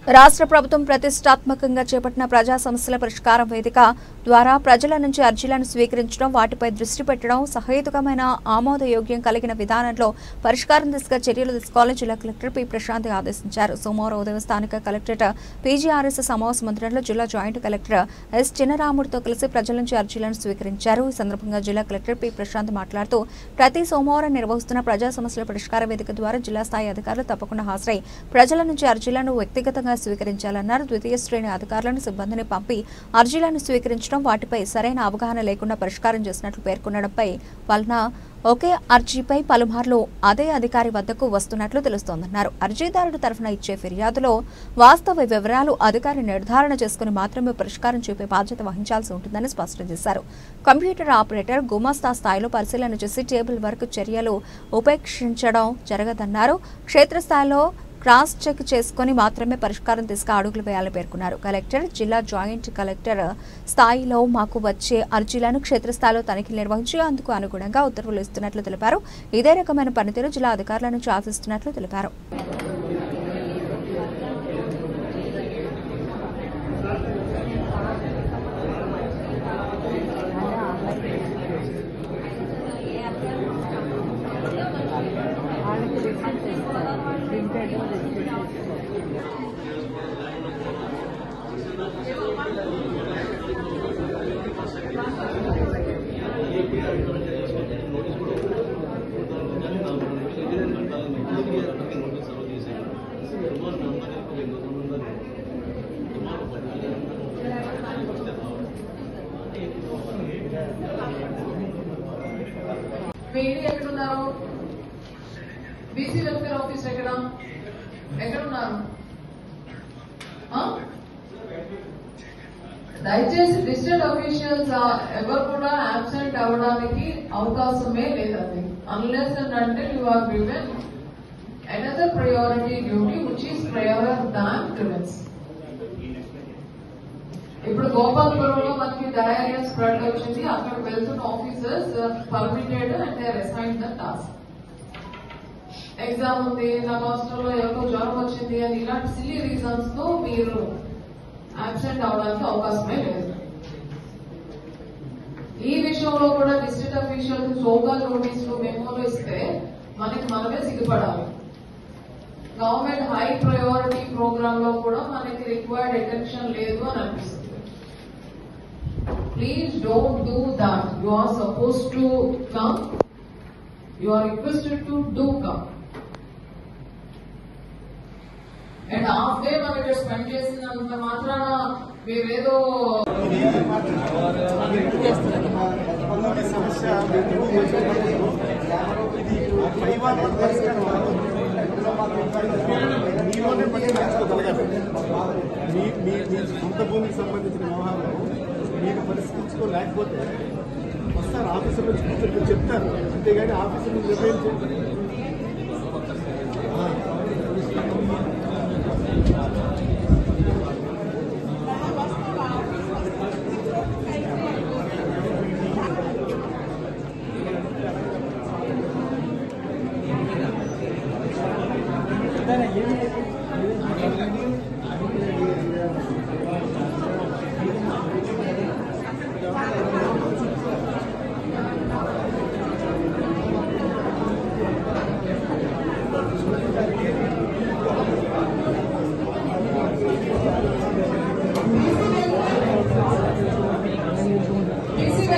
రాష్ట్ర ప్రభుత్వం ప్రతిష్టాత్మకంగా చేపట్టిన ప్రజా సమస్యల పరిష్కారం వేదిక ద్వారా ప్రజల నుంచి అర్జీలను స్వీకరించడం, వాటిపై దృష్టి పెట్టడం, సహేతుకమైన ఆమోదయోగ్యం కలిగిన విధానంలో పరిష్కారం దిశగా చర్యలు తీసుకోవాలని జిల్లా కలెక్టర్ పి ప్రశాంత్ ఆదేశించారు. సోమవారం ఉదయం స్థానిక కలెక్టరేట్ పీజీఆర్ఎస్ సమావేశ మందిరంలో జిల్లా జాయింట్ కలెక్టర్ ఎస్ చిన్నరాముడితో కలిసి ప్రజల నుంచి అర్జీలను స్వీకరించారు. ఈ సందర్భంగా జిల్లా కలెక్టర్ పి ప్రశాంత్ మాట్లాడుతూ ప్రతి సోమవారం నిర్వహిస్తున్న ప్రజా సమస్యల పరిష్కార వేదిక ద్వారా జిల్లా స్థాయి అధికారులు తప్పకుండా హాజరై ప్రజల నుంచి అర్జీలను వ్యక్తిగతంగా స్వీకరించాలన్నారు. ద్వితీయ శ్రేణి అధికారులను సిబ్బందిని పంపి అర్జీలను స్వీకరించడం, వాటిపై సరైన అవగాహన లేకుండా పరిష్కారం చేసినట్లు పేర్కొనడంపై వలన ఒకే అర్జీపై పలుమార్లు అదే అధికారి వద్దకు వస్తున్నట్లు తెలుస్తోందన్నారు. అర్జీదారుడు తరఫున ఇచ్చే ఫిర్యాదులో వాస్తవ వివరాలు అధికారి నిర్ధారణ చేసుకుని మాత్రమే పరిష్కారం చూపే బాధ్యత వహించాల్సి ఉంటుందని స్పష్టం చేశారు. కంప్యూటర్ ఆపరేటర్ గుమాస్తా స్థాయిలో పరిశీలన చేసి టేబుల్ వర్క్ చర్యలు ఉపేక్షించడం జరగదన్నారు. క్షేత్రస్థాయిలో క్రాస్ చెక్ చేసుకుని మాత్రమే పరిష్కారం దిశగా అడుగులు వేయాలని పేర్కొన్నారు. కలెక్టర్, జిల్లా జాయింట్ కలెక్టర్ స్థాయిలో మాకు వచ్చే అర్జీలను క్షేత్రస్థాయిలో తనిఖీలు నిర్వహించి అందుకు అనుగుణంగా ఉత్తర్వులు ఇస్తున్నట్లు తెలిపారు. ఇదే రకమైన పనితీరు జిల్లా అధికారుల నుంచి ఆశిస్తున్నట్లు తెలిపారు. మీరు ఎక్కడున్నారు? బీసీ వెల్ఫేర్ ఆఫీస్ ఎక్కడున్నారు? దయచేసి డిస్ట్రిక్ట్ అఫీషియల్స్ ఎవరు కూడా అబ్సెంట్ అవ్వడానికి అవకాశమే లేదండి. అన్లెస్ అండ్ అంటే you are given another priority duty which is prior than criminals. ఇప్పుడు గోపాల్పురంలో మనకి డయేరియా స్ప్రెడ్ వచ్చింది. అక్కడ వెళ్తున్న officers permitted and they assign the task. Exam ఉంది, నా హాస్టల్లో ఎవరికో జ్వరం వచ్చింది అని ఇలాంటి సిల్లీ రీజన్స్ తో మీరు అబ్సెంట్ అవడానికి అవకాశమే లేదు. ఈ విషయంలో కూడా డిస్ట్రిక్ట్ అఫీషియల్ సోకాల్ నోటీసులు మెమోలు ఇస్తే మనమే సిగ్గుపడాలి. గవర్నమెంట్ హై ప్రయారిటీ ప్రోగ్రామ్ లో కూడా మనకి రిక్వైర్డ్ అటెన్షన్ లేదు అని అనిపిస్తుంది. Please don't do that. You are supposed to come. You are requested to do come. And half day మనం ఇక్కడ స్పెండ్ చేసినంత మాత్రాన మీరేదో సమస్య మీలోనే పరిష్కరించుకోగలగాలి. మీ సొంత భూమికి సంబంధించిన వ్యవహారం మీరు పరిష్కరించుకోలేకపోతే వస్తారు ఆఫీసర్ నుంచి కూర్చొని చెప్తారు, అంతేగాని ఆఫీసర్ నుంచి నిర్ణయం